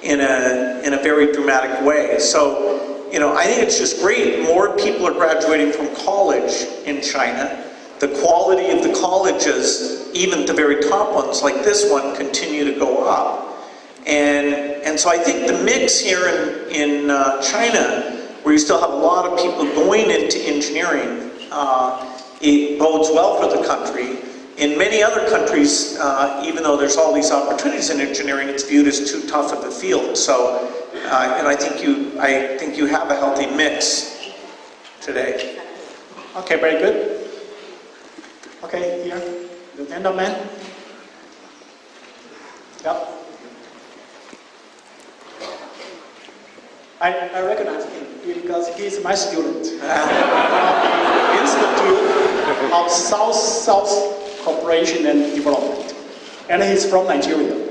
in a very dramatic way. So, I think it's just great. More people are graduating from college in China. The quality of the colleges, even the very top ones like this one, continue to go up. And so I think the mix here in China, where you still have a lot of people going into engineering, it bodes well for the country. In many other countries, even though there's all these opportunities in engineering, it's viewed as too tough of a field. So, and I think you have a healthy mix today. Okay, very good. Okay, here. The gentleman. Yep. I recognize him because he's my student. Institute of South Cooperation and Development. And he's from Nigeria.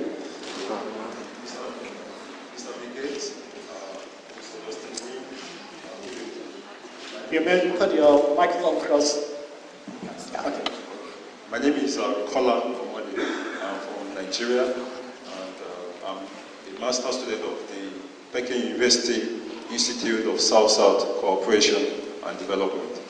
You may put your microphone close. Okay. My name is Kola Omode. I'm from Nigeria, and I'm a master's student of the Peking University Institute of South-South Cooperation and Development.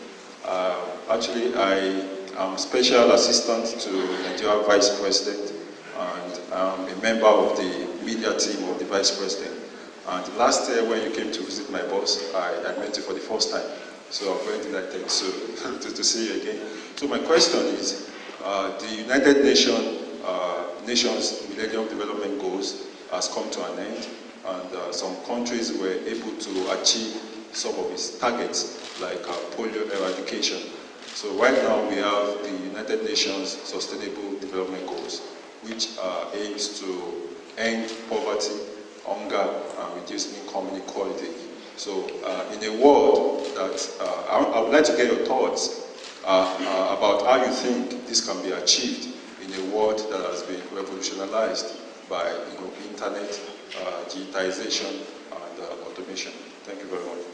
Actually, I am special assistant to Nigeria Vice President, and I'm a member of the media team of the Vice President. And last year, when you came to visit my boss, I met you for the first time. So I'm very delighted to see you again. So my question is, the United Nations Millennium Development Goals has come to an end, and some countries were able to achieve some of its targets, like polio eradication. So right now we have the United Nations Sustainable Development Goals, which aims to end poverty, hunger, and reduce income inequality. So in a world that, I would like to get your thoughts about how you think this can be achieved in a world that has been revolutionized by internet, digitization, and automation. Thank you very much.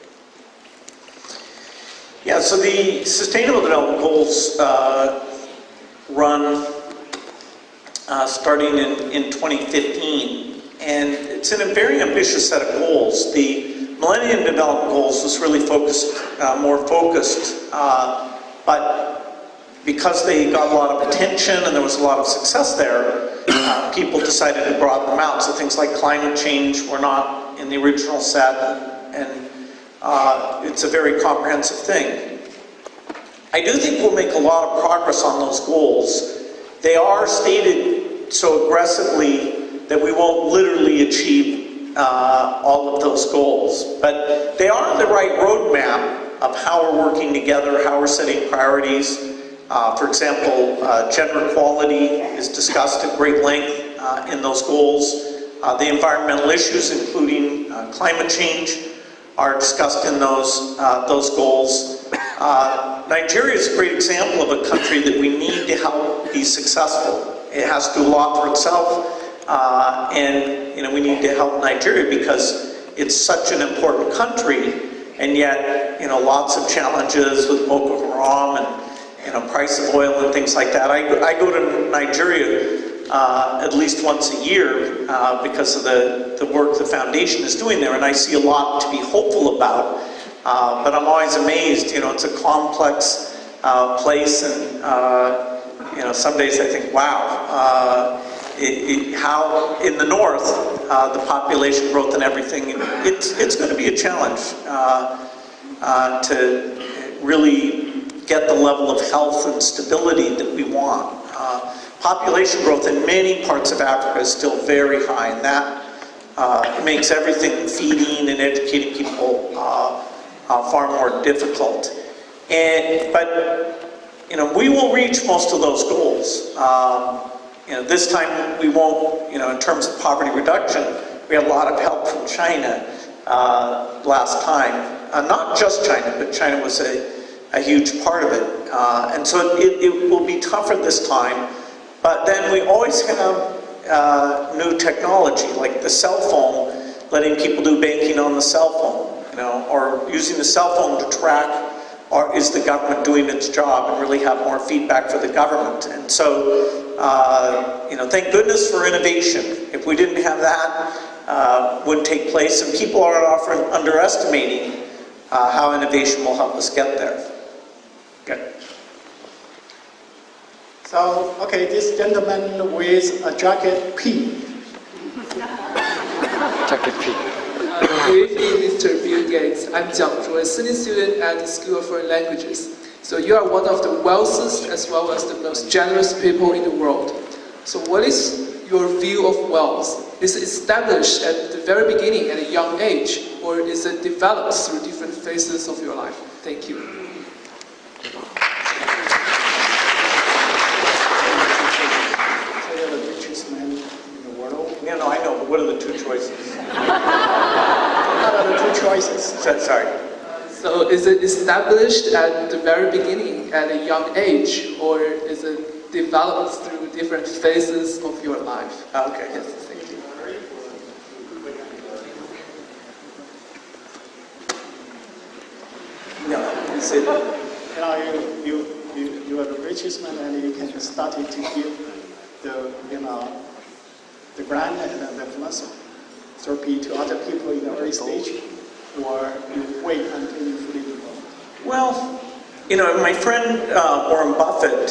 Yeah, so the Sustainable Development Goals run starting in 2015, and it's a very ambitious set of goals. The Millennium Development Goals was really more focused, but because they got a lot of attention and there was a lot of success there, people decided to broaden them out. So things like climate change were not in the original set, and it's a very comprehensive thing. I do think we'll make a lot of progress on those goals. They are stated so aggressively that we won't literally achieve all of those goals, but they are the right roadmap of how we're working together, how we're setting priorities. For example, gender equality is discussed at great length in those goals. The environmental issues, including climate change, are discussed in those goals. Nigeria is a great example of a country that we need to help be successful. It has to do a lot for itself, and we need to help Nigeria because it's such an important country, and yet lots of challenges with Boko Haram and price of oil and things like that. I go to Nigeria at least once a year because of the work the foundation is doing there, and I see a lot to be hopeful about. But I'm always amazed. It's a complex place, and some days I think, wow, how in the north the population growth and everything, it's going to be a challenge to really get the level of health and stability that we want. Population growth in many parts of Africa is still very high, and that makes everything, feeding and educating people, far more difficult. But we will reach most of those goals. This time we won't, in terms of poverty reduction, we had a lot of help from China last time. Not just China, but China was a huge part of it. And so it will be tougher this time. But then we always have new technology, like the cell phone, letting people do banking on the cell phone, or using the cell phone to track, or is the government doing its job, and really have more feedback for the government. And so, thank goodness for innovation. If we didn't have that, wouldn't take place, and people are often underestimating how innovation will help us get there. Okay. So, okay, this gentleman with a jacket P. Jacket P. Good evening, Mr. Bill Gates. I'm Jiang Zhu, a senior student at the School of Foreign Languages. So you are one of the wealthiest as well as the most generous people in the world. So what is your view of wealth? Is it established at the very beginning at a young age, or is it developed through different phases of your life? Thank you. Sorry. So is it established at the very beginning at a young age, or is it developed through different phases of your life? Okay. Yes, thank you. No, is it? You know, you are the richest man, and you can start to give the, you know, the grant and the philanthropy to other people in the early stage, or you wait until you fully develop? Well, you know, my friend Warren Buffett,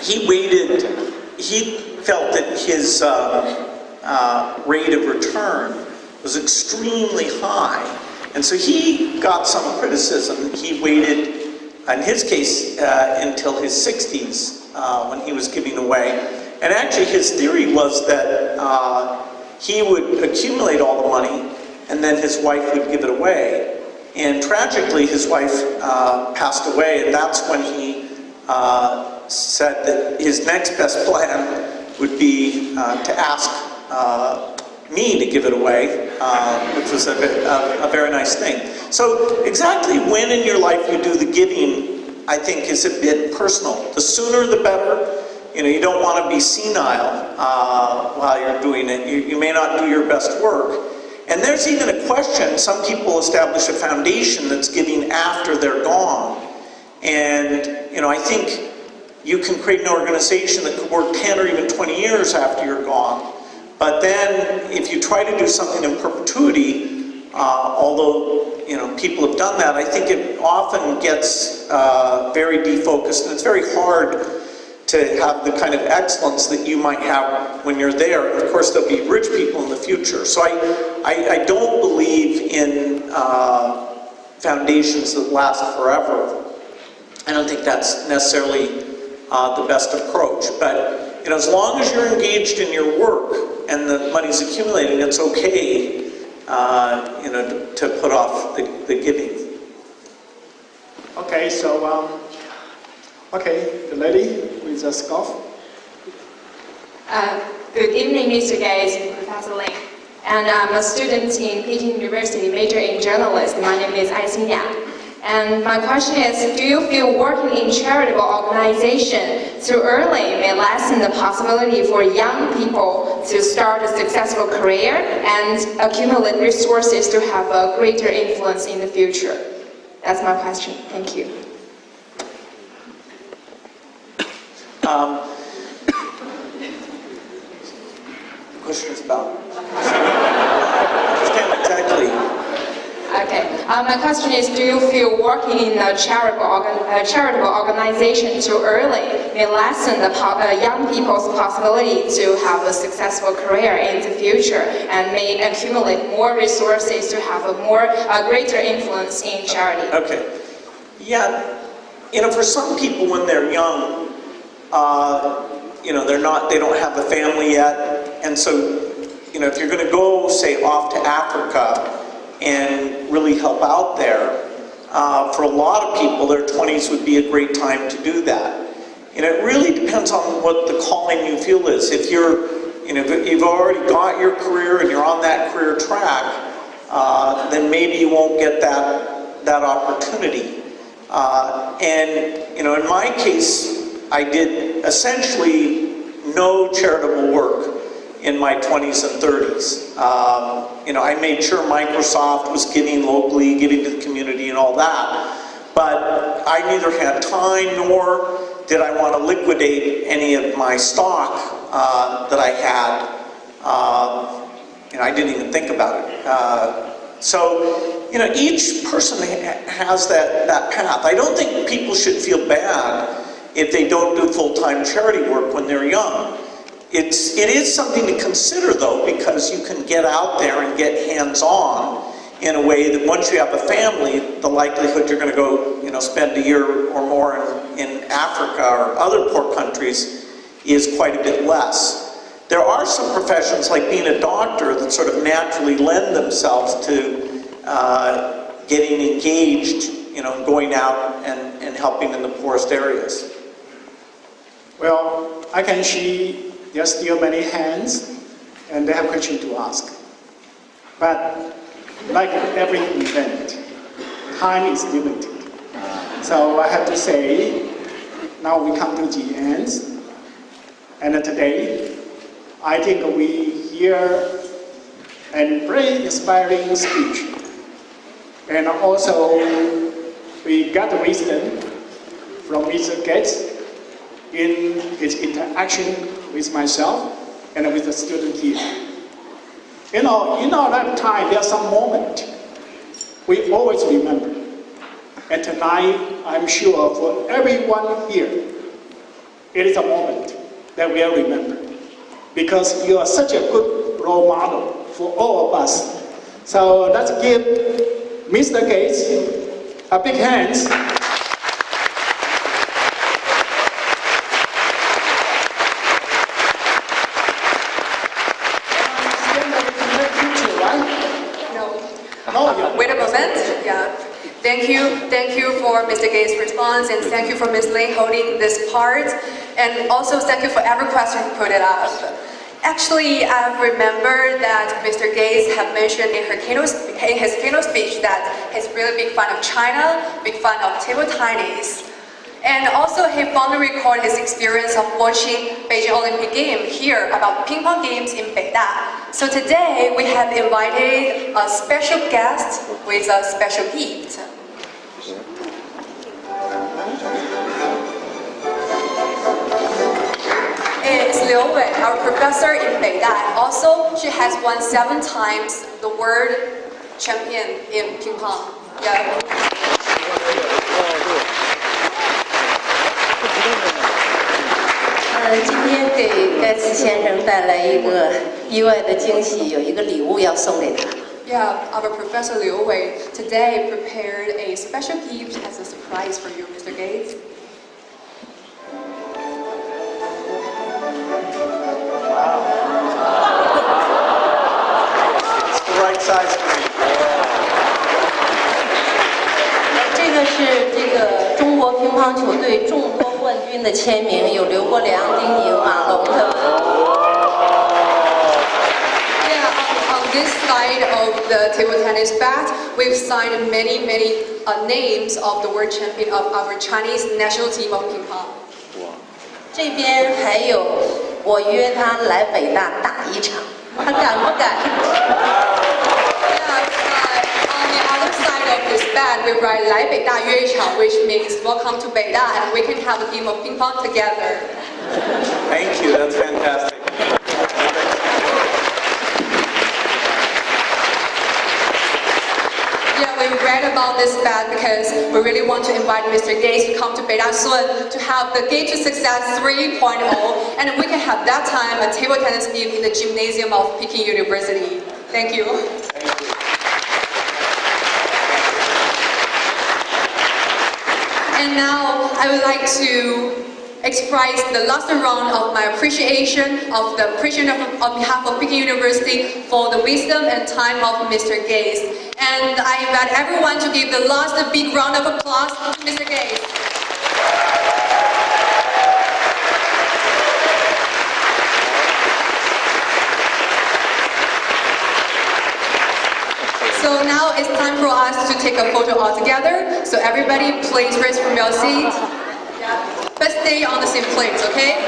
he waited. He felt that his rate of return was extremely high, and so he got some criticism. He waited, in his case, until his 60s when he was giving away. And actually, his theory was that he would accumulate all the money, and then his wife would give it away. And tragically, his wife passed away, and that's when he said that his next best plan would be to ask me to give it away, which was a very nice thing. So exactly when in your life you do the giving, I think, is a bit personal. The sooner the better. You know, you don't want to be senile while you're doing it. You may not do your best work. And there's even a question, some people establish a foundation that's giving after they're gone. And, you know, I think you can create an organization that could work 10 or even 20 years after you're gone. But then, if you try to do something in perpetuity, although, you know, people have done that, I think it often gets very defocused, and it's very hard to have the kind of excellence that you might have when you're there. And of course, there'll be rich people in the future. So I don't believe in foundations that last forever. I don't think that's necessarily the best approach. But, you know, as long as you're engaged in your work and the money's accumulating, it's okay, you know, to put off the giving. Okay, so, okay, the lady with the scarf. Good evening, Mr. Gates and Professor Lin. And I'm a student in Peking University, major in journalism. My name is Ai Xinya. And my question is, do you feel working in charitable organization too early may lessen the possibility for young people to start a successful career and accumulate resources to have a greater influence in the future? That's my question. Thank you. The question is about? I understand exactly. Okay. My question is, do you feel working in a charitable organization too early may lessen the young people's possibility to have a successful career in the future and may accumulate more resources to have a greater influence in charity? Okay. Yeah. You know, for some people when they're young, you know, they don't have a family yet, and so, you know, if you're going to go, say, off to Africa and really help out there, for a lot of people, their 20s would be a great time to do that. And it really depends on what the calling you feel is. If you're, you know, if you've already got your career and you're on that career track, then maybe you won't get that opportunity. And, you know, in my case, I did essentially no charitable work in my 20s and 30s. You know, I made sure Microsoft was giving locally, giving to the community and all that. But I neither had time nor did I want to liquidate any of my stock that I had. You know, I didn't even think about it. So, you know, each person has that path. I don't think people should feel bad if they don't do full-time charity work when they're young. It is something to consider, though, because you can get out there and get hands-on in a way that once you have a family, the likelihood you're going to go, you know, spend a year or more in Africa or other poor countries is quite a bit less. There are some professions, like being a doctor, that sort of naturally lend themselves to getting engaged, you know, going out and helping in the poorest areas. Well, I can see there are still many hands, and they have questions to ask. But like every event, time is limited. So I have to say, now we come to the end. And today, I think we hear a very inspiring speech. And also, we got wisdom from Mr. Gates in his interaction with myself and with the student here. You know, in our lifetime, there's some moment we always remember. And tonight, I'm sure for everyone here, it is a moment that we'll remember. Because you are such a good role model for all of us. So let's give Mr. Gates a big hand. Wait a moment. Yeah. Thank you for Mr. Gates' response, and thank you for Ms. Lin holding this part, and also thank you for every question you put it up. Actually, I remember that Mr. Gates had mentioned in his keynote speech that he's really big fan of China, big fan of table tennis. And also he fondly recalled his experience of watching Beijing Olympic Games here about ping pong games in Beida. So today we have invited a special guest with a special gift. It's Liu Wei, our professor in Beida. Also, she has won 7 times the world champion in ping pong. Yeah. 今天给盖茨先生带来一个意外的惊喜，有一个礼物要送给他。Yeah, our Professor Liu Wei today prepared a special gift as a surprise for you, Mr. Gates. Wow. It's the right size for me. 这个是这个中国乒乓球队众多冠军的签名，有刘国梁、丁宁、马龙的。On this side of the table tennis bat, we've signed many names of the world champion of our Chinese national team of ping pong. 这边还有，我约他来北大打一场，他敢不敢？ On the other side of this bat, we write 来北大约一场, which means welcome to Beida, and we can have a game of ping pong together. Thank you, that's fantastic. Yeah, we read about this bat because we really want to invite Mr. Gates to come to Beida soon to have the Gate to Success 3.0, and we can have that time a table tennis game in the gymnasium of Peking University. Thank you. Thank you. And now I would like to express the last round of my appreciation on behalf of Peking University for the wisdom and time of Mr. Gates. And I invite everyone to give the last big round of applause to Mr. Gates. So now it's time for us to take a photo all together. So everybody, please raise from your seat. But stay on the same place, okay?